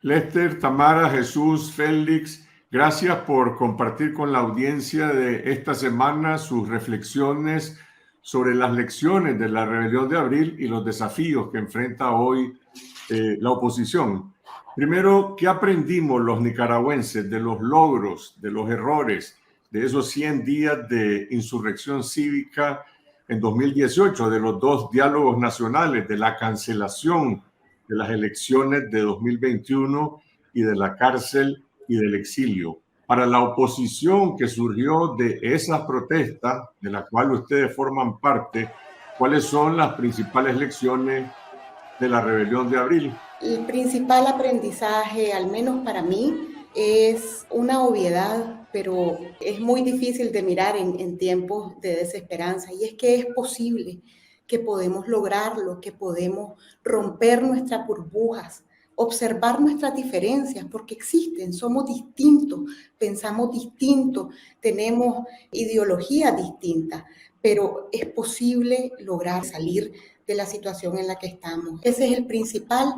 Lester, Tamara, Jesús, Félix, gracias por compartir con la audiencia de esta semana sus reflexiones sobre las lecciones de la rebelión de abril y los desafíos que enfrenta hoy la oposición. Primero, ¿qué aprendimos los nicaragüenses de los logros, de los errores, de esos 100 días de insurrección cívica en 2018, de los 2 diálogos nacionales, de la cancelación de las elecciones de 2021 y de la cárcel y del exilio? Para la oposición que surgió de esas protestas, de la cual ustedes forman parte, ¿cuáles son las principales lecciones de la rebelión de abril? El principal aprendizaje, al menos para mí, es una obviedad, pero es muy difícil de mirar en tiempos de desesperanza, y es que es posible, que podemos lograrlo, que podemos romper nuestras burbujas, observar nuestras diferencias, porque existen, somos distintos, pensamos distinto, tenemos ideologías distintas, pero es posible lograr salir de la situación en la que estamos. Ese es el principal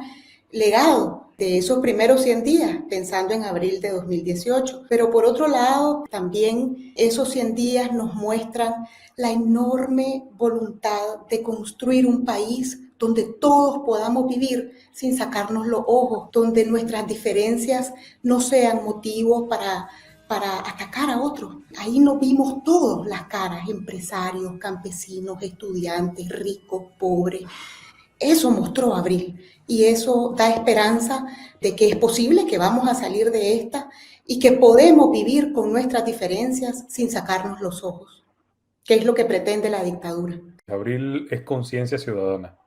legado de esos primeros 100 días, pensando en abril de 2018. Pero por otro lado, también esos 100 días nos muestran la enorme voluntad de construir un país donde todos podamos vivir sin sacarnos los ojos, donde nuestras diferencias no sean motivos para atacar a otros. Ahí nos vimos todos las caras, empresarios, campesinos, estudiantes, ricos, pobres. Eso mostró abril, y eso da esperanza de que es posible, que vamos a salir de esta y que podemos vivir con nuestras diferencias sin sacarnos los ojos, que es lo que pretende la dictadura. Abril es conciencia ciudadana.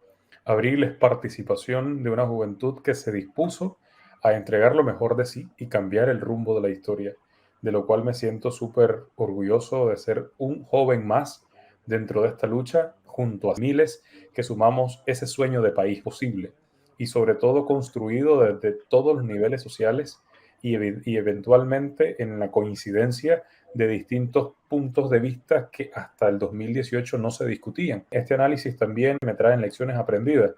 Abril es participación de una juventud que se dispuso a entregar lo mejor de sí y cambiar el rumbo de la historia, de lo cual me siento súper orgulloso de ser un joven más dentro de esta lucha, junto a miles que sumamos ese sueño de país posible y sobre todo construido desde todos los niveles sociales y eventualmente en la coincidencia de distintos puntos de vista que hasta el 2018 no se discutían. Este análisis también me trae lecciones aprendidas.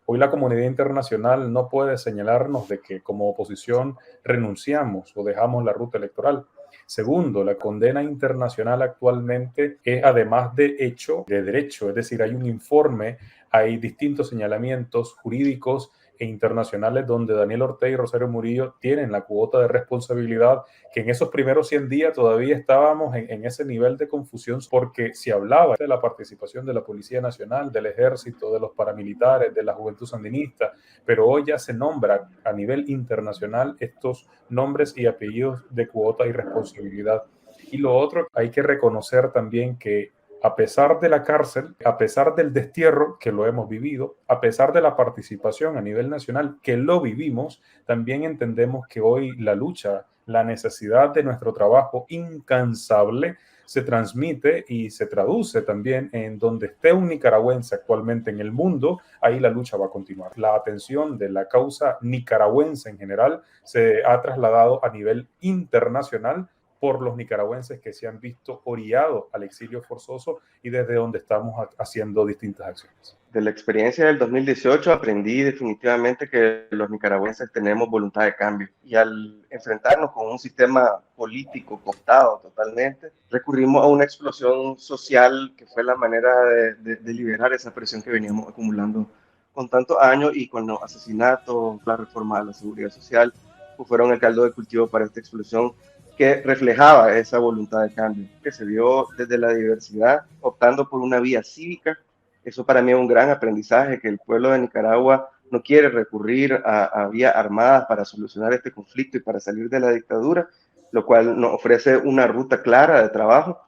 Hoy la comunidad internacional no puede señalarnos de que como oposición renunciamos o dejamos la ruta electoral. Segundo, la condena internacional actualmente es, además de hecho, de derecho, es decir, hay un informe, hay distintos señalamientos jurídicos e internacionales donde Daniel Ortega y Rosario Murillo tienen la cuota de responsabilidad, que en esos primeros 100 días todavía estábamos en ese nivel de confusión, porque se hablaba de la participación de la Policía Nacional, del Ejército, de los paramilitares, de la Juventud Sandinista, pero hoy ya se nombra a nivel internacional estos nombres y apellidos de cuota y responsabilidad. Y lo otro, hay que reconocer también que a pesar de la cárcel, a pesar del destierro que lo hemos vivido, a pesar de la participación a nivel nacional que lo vivimos, también entendemos que hoy la lucha, la necesidad de nuestro trabajo incansable se transmite y se traduce también en donde esté un nicaragüense actualmente en el mundo, ahí la lucha va a continuar. La atención de la causa nicaragüense en general se ha trasladado a nivel internacional por los nicaragüenses que se han visto orillados al exilio forzoso y desde donde estamos haciendo distintas acciones. De la experiencia del 2018 aprendí definitivamente que los nicaragüenses tenemos voluntad de cambio, y al enfrentarnos con un sistema político cooptado totalmente, recurrimos a una explosión social que fue la manera de liberar esa presión que veníamos acumulando con tantos años, y con los asesinatos, la reforma de la seguridad social, pues fueron el caldo de cultivo para esta explosión que reflejaba esa voluntad de cambio, que se dio desde la diversidad, optando por una vía cívica. Eso para mí es un gran aprendizaje, que el pueblo de Nicaragua no quiere recurrir a vías armadas para solucionar este conflicto y para salir de la dictadura, lo cual nos ofrece una ruta clara de trabajo.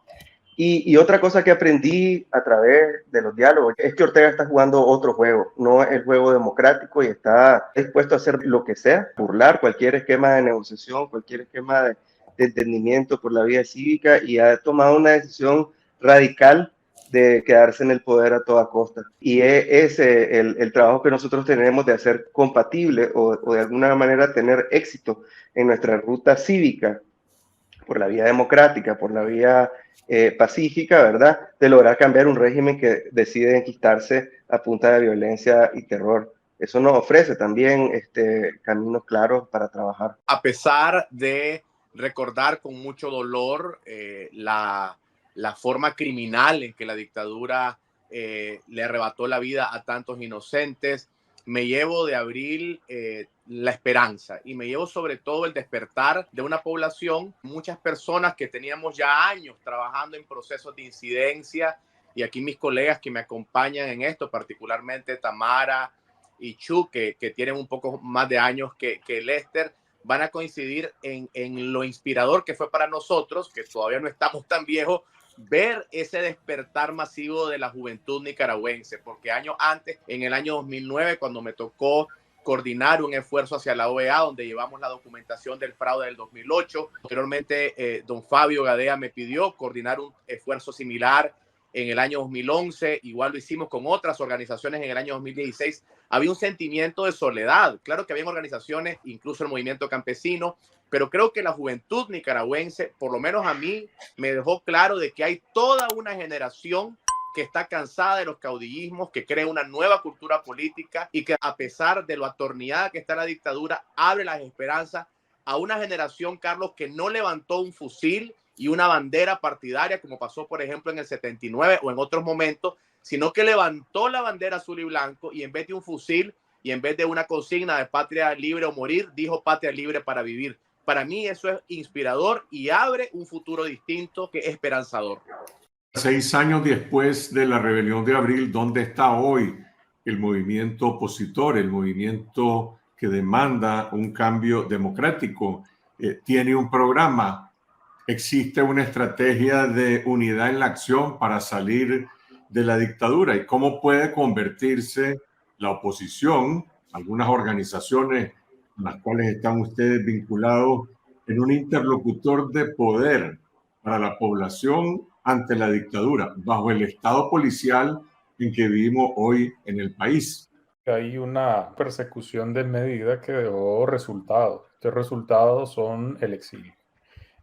Y otra cosa que aprendí a través de los diálogos es que Ortega está jugando otro juego, no es el juego democrático, y está dispuesto a hacer lo que sea, burlar cualquier esquema de negociación, cualquier esquema de entendimiento por la vía cívica, y ha tomado una decisión radical de quedarse en el poder a toda costa. Y es el trabajo que nosotros tenemos de hacer compatible o de alguna manera tener éxito en nuestra ruta cívica por la vía democrática, por la vía pacífica, ¿verdad? De lograr cambiar un régimen que decide enquistarse a punta de violencia y terror. Eso nos ofrece también caminos claros para trabajar. A pesar de recordar con mucho dolor la forma criminal en que la dictadura le arrebató la vida a tantos inocentes, me llevo de Abril la esperanza y me llevo sobre todo el despertar de una población, muchas personas que teníamos ya años trabajando en procesos de incidencia, y aquí mis colegas que me acompañan en esto, particularmente Tamara y Chu, que tienen un poco más de años que Lester, van a coincidir en lo inspirador que fue para nosotros, que todavía no estamos tan viejos, ver ese despertar masivo de la juventud nicaragüense, porque años antes, en el año 2009, cuando me tocó coordinar un esfuerzo hacia la OEA, donde llevamos la documentación del fraude del 2008, posteriormente don Fabio Gadea me pidió coordinar un esfuerzo similar en el año 2011, igual lo hicimos con otras organizaciones en el año 2016, había un sentimiento de soledad. Claro que había organizaciones, incluso el movimiento campesino, pero creo que la juventud nicaragüense, por lo menos a mí, me dejó claro de que hay toda una generación que está cansada de los caudillismos, que cree una nueva cultura política y que a pesar de lo atornillada que está la dictadura, abre las esperanzas a una generación, Carlos, que no levantó un fusil y una bandera partidaria, como pasó, por ejemplo, en el 79 o en otros momentos, sino que levantó la bandera azul y blanco y en vez de un fusil y en vez de una consigna de patria libre o morir, dijo patria libre para vivir. Para mí eso es inspirador y abre un futuro distinto que es esperanzador. 6 años después de la rebelión de Abril, ¿dónde está hoy el movimiento opositor, el movimiento que demanda un cambio democrático? ¿Tiene un programa? ¿Existe una estrategia de unidad en la acción para salir de la dictadura? ¿Y cómo puede convertirse la oposición, algunas organizaciones con las cuales están ustedes vinculados, en un interlocutor de poder para la población ante la dictadura, bajo el estado policial en que vivimos hoy en el país? Hay una persecución desmedida que dejó resultados. Estos resultados son el exilio,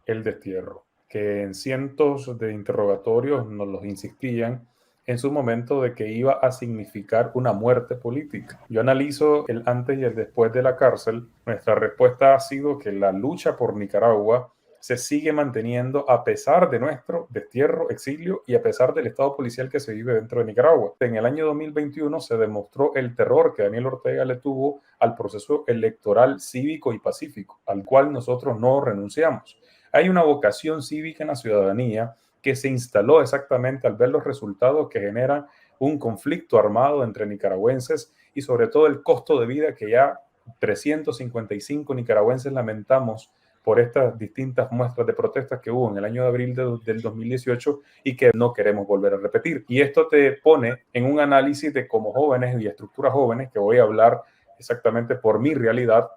el destierro, que en cientos de interrogatorios nos los insistían en su momento de que iba a significar una muerte política. Yo analizo el antes y el después de la cárcel. Nuestra respuesta ha sido que la lucha por Nicaragua se sigue manteniendo a pesar de nuestro destierro, exilio y a pesar del estado policial que se vive dentro de Nicaragua. En el año 2021 se demostró el terror que Daniel Ortega le tuvo al proceso electoral cívico y pacífico, al cual nosotros no renunciamos. Hay una vocación cívica en la ciudadanía que se instaló exactamente al ver los resultados que generan un conflicto armado entre nicaragüenses y sobre todo el costo de vida que ya 355 nicaragüenses lamentamos por estas distintas muestras de protestas que hubo en el año de abril del 2018 y que no queremos volver a repetir. Y esto te pone en un análisis de como jóvenes y estructuras jóvenes, que voy a hablar exactamente por mi realidad,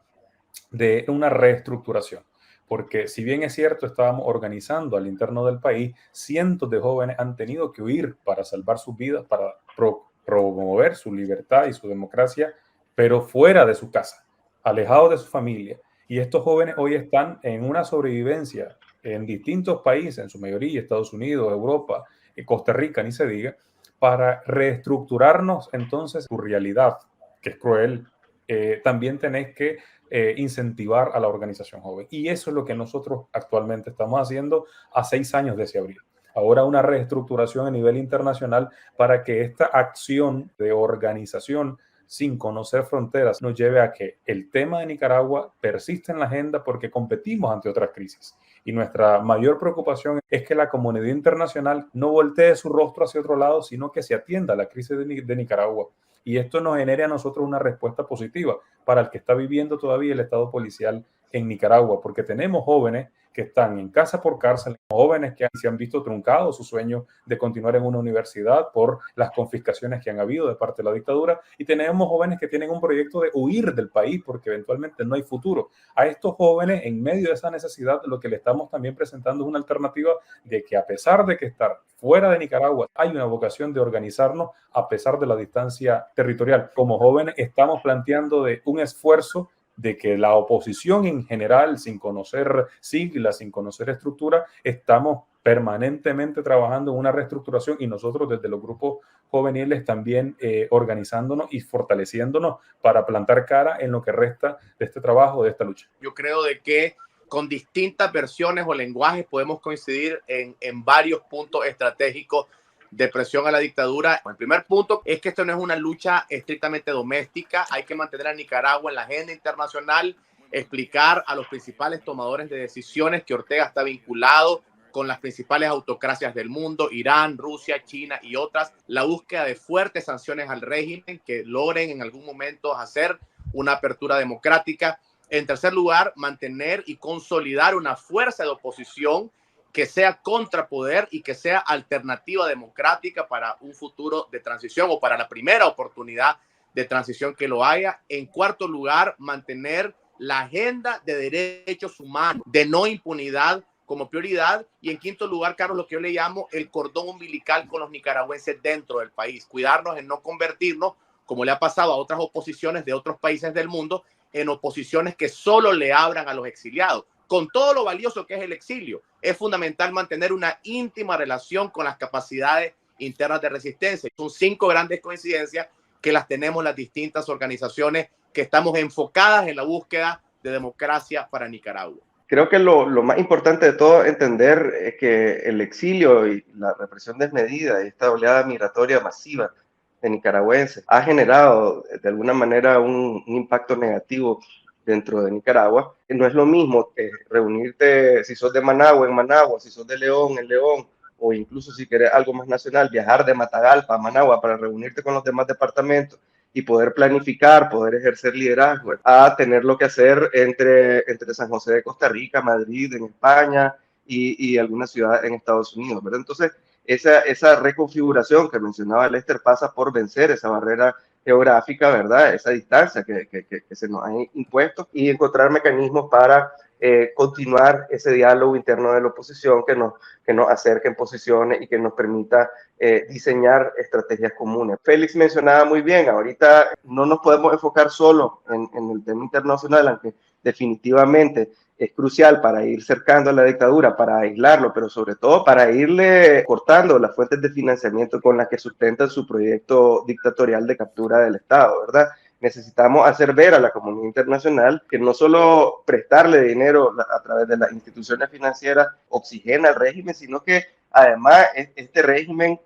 de una reestructuración. Porque si bien es cierto, estábamos organizando al interno del país, cientos de jóvenes han tenido que huir para salvar sus vidas, para promover su libertad y su democracia, pero fuera de su casa, alejados de su familia. Y estos jóvenes hoy están en una sobrevivencia en distintos países, en su mayoría Estados Unidos, Europa, Costa Rica, ni se diga, para reestructurarnos entonces su realidad, que es cruel. También tenés que incentivar a la organización joven. Y eso es lo que nosotros actualmente estamos haciendo a 6 años de ese abril. Ahora una reestructuración a nivel internacional para que esta acción de organización sin conocer fronteras nos lleve a que el tema de Nicaragua persista en la agenda porque competimos ante otras crisis. Y nuestra mayor preocupación es que la comunidad internacional no voltee su rostro hacia otro lado, sino que se atienda a la crisis de Nicaragua. Y esto nos genere a nosotros una respuesta positiva para el que está viviendo todavía el estado policial en Nicaragua, porque tenemos jóvenes que están en casa por cárcel, jóvenes que se han visto truncados su sueño de continuar en una universidad por las confiscaciones que han habido de parte de la dictadura, y tenemos jóvenes que tienen un proyecto de huir del país porque eventualmente no hay futuro. A estos jóvenes, en medio de esa necesidad, lo que le estamos también presentando es una alternativa de que a pesar de que estar fuera de Nicaragua hay una vocación de organizarnos a pesar de la distancia territorial. Como jóvenes estamos planteando de un esfuerzo de que la oposición en general, sin conocer siglas, sin conocer estructura, estamos permanentemente trabajando en una reestructuración y nosotros desde los grupos juveniles también organizándonos y fortaleciéndonos para plantar cara en lo que resta de este trabajo, de esta lucha. Yo creo de que con distintas versiones o lenguajes podemos coincidir en varios puntos estratégicos de presión a la dictadura. El primer punto es que esto no es una lucha estrictamente doméstica. Hay que mantener a Nicaragua en la agenda internacional, explicar a los principales tomadores de decisiones que Ortega está vinculado con las principales autocracias del mundo, Irán, Rusia, China y otras, la búsqueda de fuertes sanciones al régimen que logren en algún momento hacer una apertura democrática. En tercer lugar, mantener y consolidar una fuerza de oposición que sea contrapoder y que sea alternativa democrática para un futuro de transición o para la primera oportunidad de transición que lo haya. En cuarto lugar, mantener la agenda de derechos humanos, de no impunidad como prioridad. Y en quinto lugar, Carlos, lo que yo le llamo el cordón umbilical con los nicaragüenses dentro del país. Cuidarnos en no convertirnos, como le ha pasado a otras oposiciones de otros países del mundo, en oposiciones que solo le abran a los exiliados. Con todo lo valioso que es el exilio, es fundamental mantener una íntima relación con las capacidades internas de resistencia. Son 5 grandes coincidencias que las tenemos las distintas organizaciones que estamos enfocadas en la búsqueda de democracia para Nicaragua. Creo que lo más importante de todo entender es que el exilio y la represión desmedida y esta oleada migratoria masiva de nicaragüenses ha generado de alguna manera un impacto negativo dentro de Nicaragua. No es lo mismo que reunirte, si sos de Managua, en Managua, si sos de León, en León, o incluso si querés algo más nacional, viajar de Matagalpa a Managua para reunirte con los demás departamentos y poder planificar, poder ejercer liderazgo, a tenerlo que hacer entre San José de Costa Rica, Madrid, en España y alguna ciudad en Estados Unidos, ¿verdad? Entonces, esa reconfiguración que mencionaba Lester pasa por vencer esa barrera geográfica, ¿verdad? Esa distancia que se nos ha impuesto y encontrar mecanismos para continuar ese diálogo interno de la oposición que nos acerque en posiciones y que nos permita diseñar estrategias comunes. Félix mencionaba muy bien, ahorita no nos podemos enfocar solo en el tema internacional, aunque definitivamente es crucial para ir cercando a la dictadura, para aislarlo, pero sobre todo para irle cortando las fuentes de financiamiento con las que sustentan su proyecto dictatorial de captura del Estado, ¿verdad? Necesitamos hacer ver a la comunidad internacional que no solo prestarle dinero a través de las instituciones financieras oxigena el régimen, sino que además este régimen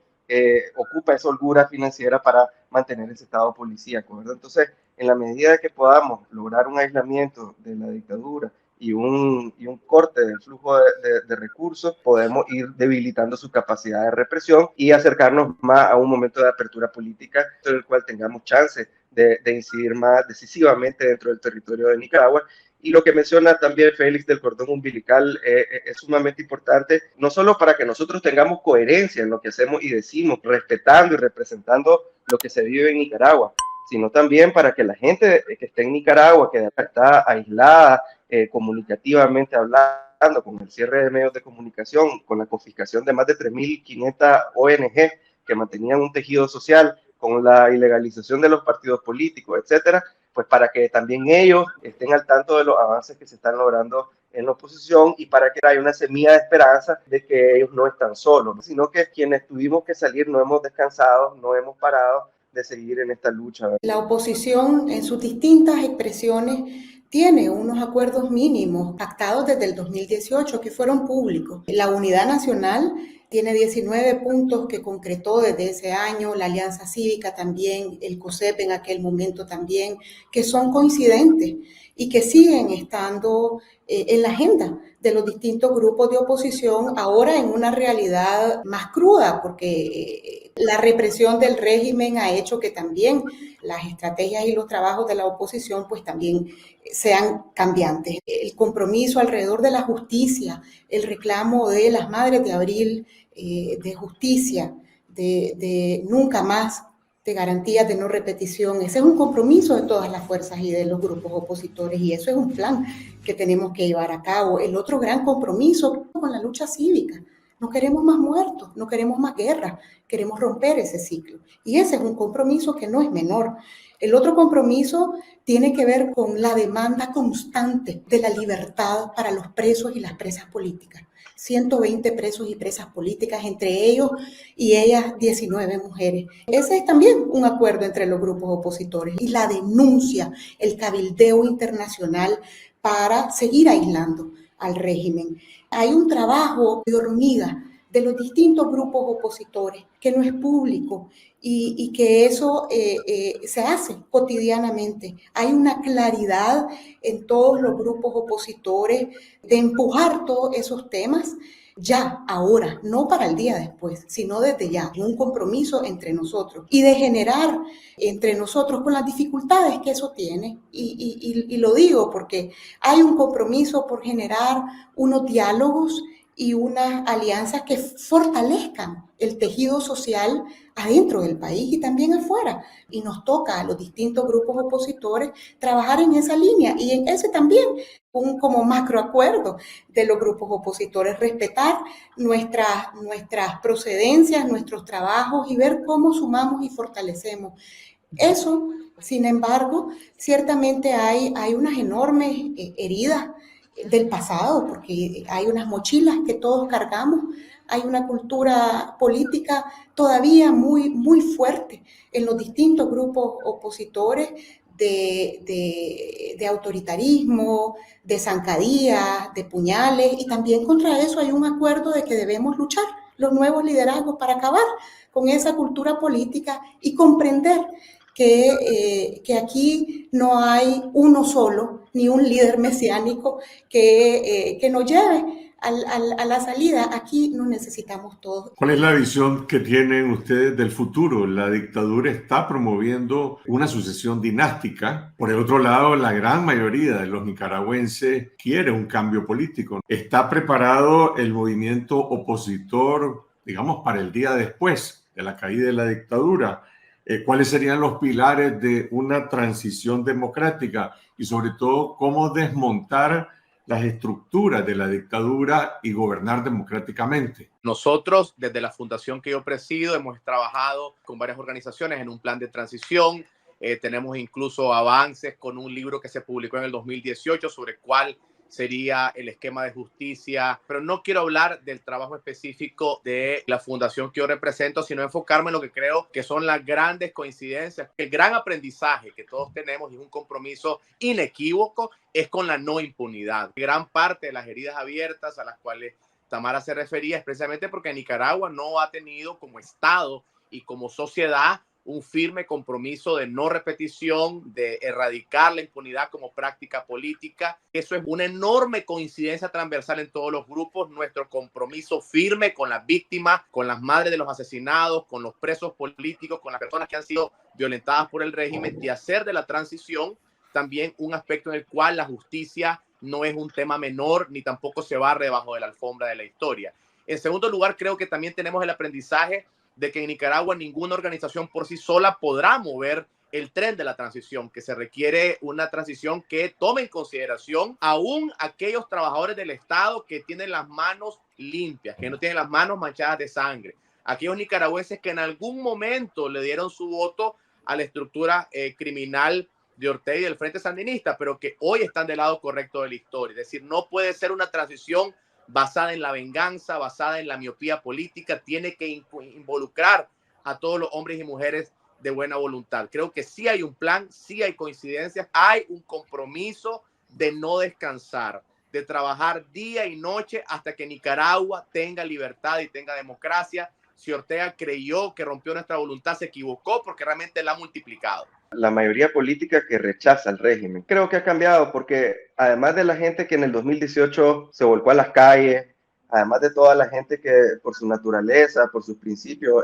ocupa esa holgura financiera para mantener ese estado policíaco, ¿verdad? Entonces, en la medida que podamos lograr un aislamiento de la dictadura y un corte del flujo de recursos, podemos ir debilitando su capacidad de represión y acercarnos más a un momento de apertura política en el cual tengamos chance de incidir más decisivamente dentro del territorio de Nicaragua. Y lo que menciona también Félix del cordón umbilical es sumamente importante, no solo para que nosotros tengamos coherencia en lo que hacemos y decimos, respetando y representando lo que se vive en Nicaragua, sino también para que la gente que esté en Nicaragua, que está aislada comunicativamente hablando, con el cierre de medios de comunicación, con la confiscación de más de 3.500 ONG que mantenían un tejido social, con la ilegalización de los partidos políticos, etcétera, pues para que también ellos estén al tanto de los avances que se están logrando en la oposición y para que haya una semilla de esperanza de que ellos no están solos, sino que quienes tuvimos que salir no hemos descansado, no hemos parado de seguir en esta lucha. La oposición en sus distintas expresiones tiene unos acuerdos mínimos pactados desde el 2018 que fueron públicos. La Unidad Nacional tiene 19 puntos que concretó desde ese año, la Alianza Cívica también, el COSEP en aquel momento también, que son coincidentes y que siguen estando en la agenda de los distintos grupos de oposición, ahora en una realidad más cruda, porque la represión del régimen ha hecho que también las estrategias y los trabajos de la oposición pues también sean cambiantes. El compromiso alrededor de la justicia, el reclamo de las madres de abril, de justicia, de nunca más, de garantías de no repetición. Ese es un compromiso de todas las fuerzas y de los grupos opositores y eso es un plan que tenemos que llevar a cabo. El otro gran compromiso con la lucha cívica. No queremos más muertos, no queremos más guerra, queremos romper ese ciclo. Y ese es un compromiso que no es menor. El otro compromiso tiene que ver con la demanda constante de la libertad para los presos y las presas políticas. 120 presos y presas políticas, entre ellos y ellas 19 mujeres. Ese es también un acuerdo entre los grupos opositores y la denuncia, el cabildeo internacional para seguir aislando al régimen. Hay un trabajo de hormiga de los distintos grupos opositores que no es público y que eso se hace cotidianamente. Hay una claridad en todos los grupos opositores de empujar todos esos temas ya, ahora, no para el día después, sino desde ya, un compromiso entre nosotros y de generar entre nosotros con las dificultades que eso tiene. Y lo digo porque hay un compromiso por generar unos diálogos y unas alianzas que fortalezcan el tejido social adentro del país y también afuera. Y nos toca a los distintos grupos opositores trabajar en esa línea y en ese también un como macroacuerdo de los grupos opositores, respetar nuestras procedencias, nuestros trabajos y ver cómo sumamos y fortalecemos. Eso, sin embargo, ciertamente hay unas enormes heridas del pasado, porque hay unas mochilas que todos cargamos, hay una cultura política todavía muy, muy fuerte en los distintos grupos opositores de autoritarismo, de zancadillas, de puñales, y también contra eso hay un acuerdo de que debemos luchar los nuevos liderazgos para acabar con esa cultura política y comprender que aquí no hay uno solo, ni un líder mesiánico que nos lleve a la salida. Aquí nos necesitamos todos. ¿Cuál es la visión que tienen ustedes del futuro? La dictadura está promoviendo una sucesión dinástica. Por el otro lado, la gran mayoría de los nicaragüenses quiere un cambio político. ¿Está preparado el movimiento opositor, digamos, para el día después de la caída de la dictadura? ¿Cuáles serían los pilares de una transición democrática? Y sobre todo, ¿cómo desmontar las estructuras de la dictadura y gobernar democráticamente? Nosotros, desde la fundación que yo presido, hemos trabajado con varias organizaciones en un plan de transición. Tenemos incluso avances con un libro que se publicó en el 2018 sobre cuál sería el esquema de justicia, pero no quiero hablar del trabajo específico de la fundación que yo represento, sino enfocarme en lo que creo que son las grandes coincidencias. El gran aprendizaje que todos tenemos y un compromiso inequívoco es con la no impunidad. Gran parte de las heridas abiertas a las cuales Tamara se refería es precisamente porque Nicaragua no ha tenido como Estado y como sociedad un firme compromiso de no repetición, de erradicar la impunidad como práctica política. Eso es una enorme coincidencia transversal en todos los grupos. Nuestro compromiso firme con las víctimas, con las madres de los asesinados, con los presos políticos, con las personas que han sido violentadas por el régimen, y hacer de la transición también un aspecto en el cual la justicia no es un tema menor ni tampoco se barre debajo de la alfombra de la historia. En segundo lugar, creo que también tenemos el aprendizaje de que en Nicaragua ninguna organización por sí sola podrá mover el tren de la transición, que se requiere una transición que tome en consideración aún aquellos trabajadores del Estado que tienen las manos limpias, que no tienen las manos manchadas de sangre, aquellos nicaragüenses que en algún momento le dieron su voto a la estructura criminal de Ortega y del Frente Sandinista, pero que hoy están del lado correcto de la historia. Es decir, no puede ser una transición basada en la venganza, basada en la miopía política. Tiene que involucrar a todos los hombres y mujeres de buena voluntad. Creo que sí hay un plan, sí hay coincidencias, hay un compromiso de no descansar, de trabajar día y noche hasta que Nicaragua tenga libertad y tenga democracia. Si Ortega creyó que rompió nuestra voluntad, se equivocó, porque realmente la ha multiplicado. La mayoría política que rechaza el régimen. Creo que ha cambiado porque además de la gente que en el 2018 se volcó a las calles, además de toda la gente que por su naturaleza, por sus principios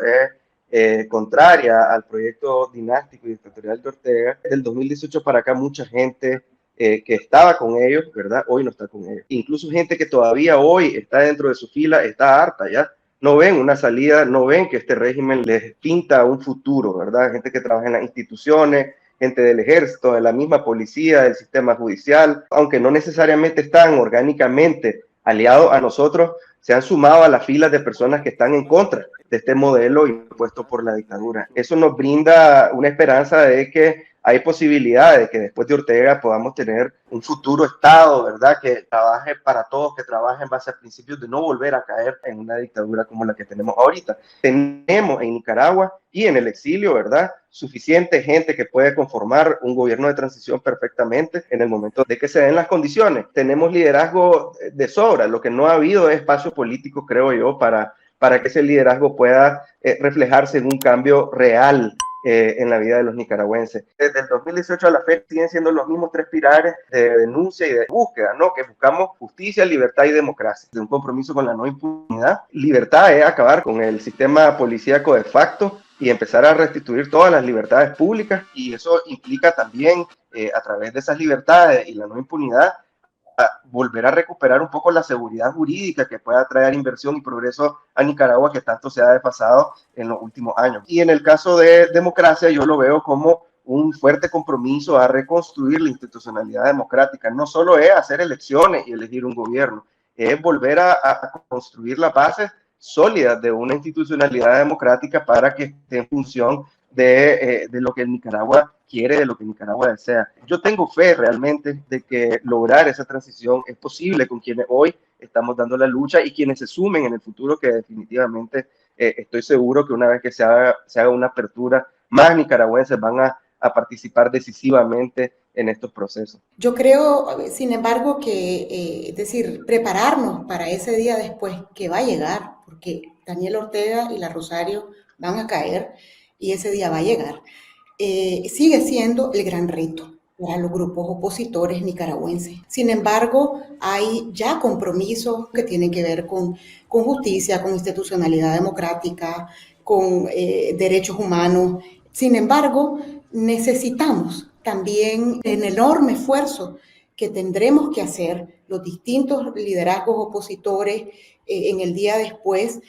es contraria al proyecto dinástico y dictatorial de Ortega, del 2018 para acá mucha gente que estaba con ellos, ¿verdad? Hoy no está con ellos. Incluso gente que todavía hoy está dentro de su fila, está harta ya. No ven una salida, no ven que este régimen les pinta un futuro, ¿verdad? Gente que trabaja en las instituciones, gente del ejército, de la misma policía, del sistema judicial, aunque no necesariamente están orgánicamente aliados a nosotros se han sumado a las filas de personas que están en contra de este modelo impuesto por la dictadura. Eso nos brinda una esperanza de que hay posibilidades de que después de Ortega podamos tener un futuro Estado, ¿verdad? Que trabaje para todos, que trabaje en base a principios de no volver a caer en una dictadura como la que tenemos ahorita. Tenemos en Nicaragua y en el exilio, ¿verdad? Suficiente gente que puede conformar un gobierno de transición perfectamente en el momento de que se den las condiciones. Tenemos liderazgo de sobra. Lo que no ha habido es espacio político, creo yo, para que ese liderazgo pueda reflejarse en un cambio real en la vida de los nicaragüenses. Desde el 2018 a la fecha siguen siendo los mismos 3 pilares de denuncia y de búsqueda, ¿no? Que buscamos justicia, libertad y democracia. De un compromiso con la no impunidad. Libertad es acabar con el sistema policíaco de facto y empezar a restituir todas las libertades públicas, y eso implica también, a través de esas libertades y la no impunidad, volver a recuperar un poco la seguridad jurídica que pueda traer inversión y progreso a Nicaragua, que tanto se ha desfasado en los últimos años. Y en el caso de democracia, yo lo veo como un fuerte compromiso a reconstruir la institucionalidad democrática. No solo es hacer elecciones y elegir un gobierno, es volver a construir las bases sólidas de una institucionalidad democrática para que esté en función de lo que Nicaragua quiere, de lo que Nicaragua desea. Yo tengo fe realmente de que lograr esa transición es posible con quienes hoy estamos dando la lucha y quienes se sumen en el futuro, que definitivamente estoy seguro que una vez que se haga una apertura, más nicaragüenses van a participar decisivamente en estos procesos. Yo creo, sin embargo, que, es decir, prepararnos para ese día después que va a llegar, porque Daniel Ortega y la Rosario van a caer y ese día va a llegar, sigue siendo el gran reto para los grupos opositores nicaragüenses. Sin embargo, hay ya compromisos que tienen que ver con justicia, con institucionalidad democrática, con derechos humanos. Sin embargo, necesitamos también el enorme esfuerzo que tendremos que hacer los distintos liderazgos opositores en el día después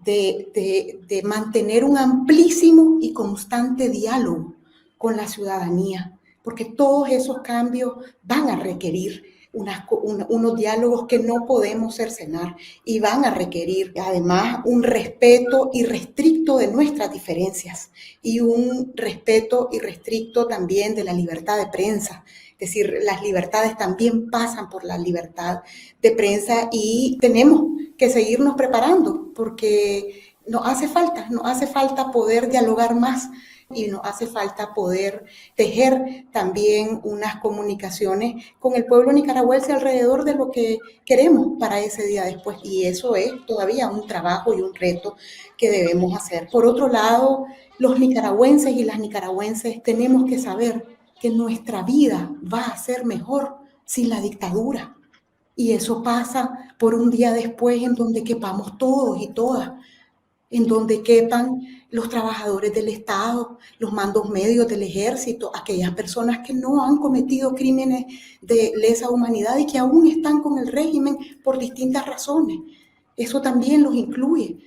de mantener un amplísimo y constante diálogo con la ciudadanía, porque todos esos cambios van a requerir unos diálogos que no podemos cercenar y van a requerir además un respeto irrestricto de nuestras diferencias y un respeto irrestricto también de la libertad de prensa. Es decir, las libertades también pasan por la libertad de prensa y tenemos que seguirnos preparando porque nos hace falta poder dialogar más y nos hace falta poder tejer también unas comunicaciones con el pueblo nicaragüense alrededor de lo que queremos para ese día después. Y eso es todavía un trabajo y un reto que debemos hacer. Por otro lado, los nicaragüenses y las nicaragüenses tenemos que saber que nuestra vida va a ser mejor sin la dictadura. Y eso pasa por un día después en donde quepamos todos y todas, en donde quepan los trabajadores del Estado, los mandos medios del ejército, aquellas personas que no han cometido crímenes de lesa humanidad y que aún están con el régimen por distintas razones. Eso también los incluye.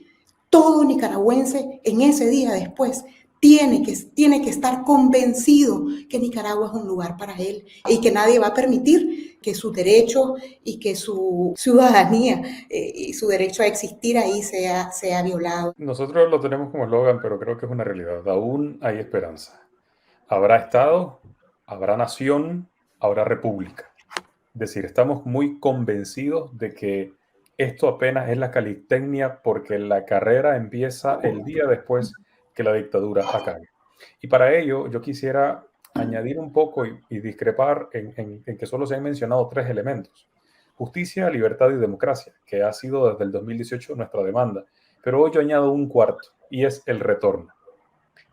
Todo nicaragüense en ese día después tiene que estar convencido que Nicaragua es un lugar para él y que nadie va a permitir que sus derechos y que su ciudadanía y su derecho a existir ahí sea violado. Nosotros lo tenemos como eslogan, pero creo que es una realidad. Aún hay esperanza. Habrá Estado, habrá nación, habrá república. Es decir, estamos muy convencidos de que esto apenas es la calistenia porque la carrera empieza el día después que la dictadura acabe. Y para ello yo quisiera añadir un poco y discrepar en que solo se han mencionado 3 elementos. Justicia, libertad y democracia, que ha sido desde el 2018 nuestra demanda. Pero hoy yo añado un cuarto y es el retorno.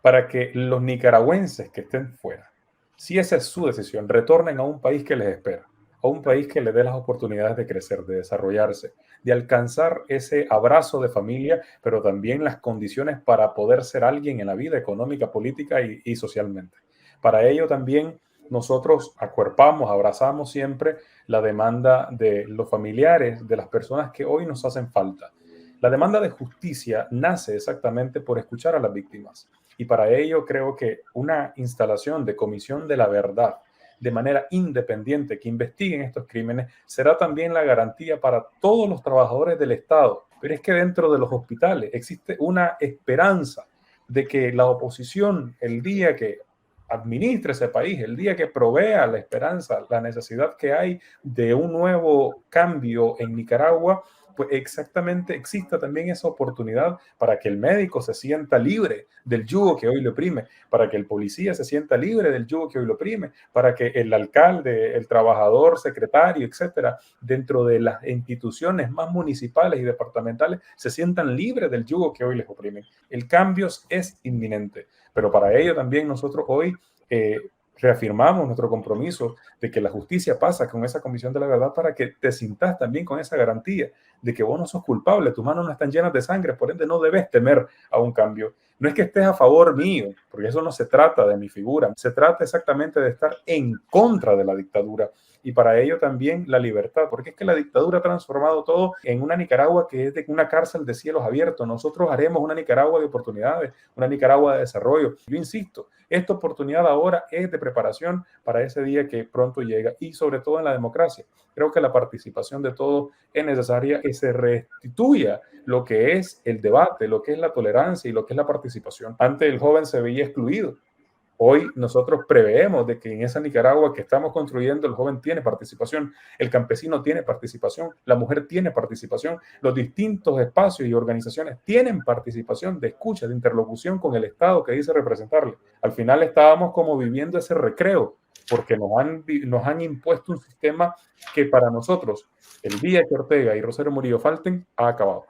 Para que los nicaragüenses que estén fuera, si esa es su decisión, retornen a un país que les espera, a un país que les dé las oportunidades de crecer, de desarrollarse, de alcanzar ese abrazo de familia, pero también las condiciones para poder ser alguien en la vida económica, política y socialmente. Para ello también nosotros acuerpamos, abrazamos siempre la demanda de los familiares, de las personas que hoy nos hacen falta. La demanda de justicia nace exactamente por escuchar a las víctimas. Y para ello creo que una instalación de comisión de la verdad, de manera independiente que investiguen estos crímenes, será también la garantía para todos los trabajadores del Estado. Pero es que dentro de los hospitales existe una esperanza de que la oposición, el día que administre ese país, el día que provea la esperanza, la necesidad que hay de un nuevo cambio en Nicaragua, pues exactamente exista también esa oportunidad para que el médico se sienta libre del yugo que hoy le oprime, para que el policía se sienta libre del yugo que hoy lo oprime, para que el alcalde, el trabajador, secretario, etcétera, dentro de las instituciones más municipales y departamentales se sientan libres del yugo que hoy les oprime. El cambio es inminente, pero para ello también nosotros hoy reafirmamos nuestro compromiso de que la justicia pasa con esa comisión de la verdad para que te sintas también con esa garantía de que vos no sos culpable, tus manos no están llenas de sangre, por ende no debes temer a un cambio. No es que estés a favor mío, porque eso no se trata de mi figura, se trata exactamente de estar en contra de la dictadura y para ello también la libertad, porque es que la dictadura ha transformado todo en una Nicaragua que es de una cárcel de cielos abiertos. Nosotros haremos una Nicaragua de oportunidades, una Nicaragua de desarrollo. Yo insisto, esta oportunidad ahora es de preparación para ese día que pronto llega y sobre todo en la democracia. Creo que la participación de todos es necesaria, que se restituya lo que es el debate, lo que es la tolerancia y lo que es la participación. Antes el joven se veía excluido. Hoy nosotros preveemos de que en esa Nicaragua que estamos construyendo el joven tiene participación, el campesino tiene participación, la mujer tiene participación, los distintos espacios y organizaciones tienen participación de escucha, de interlocución con el Estado que dice representarle. Al final estábamos como viviendo ese recreo porque nos han impuesto un sistema que para nosotros, el día que Ortega y Rosario Murillo falten, ha acabado.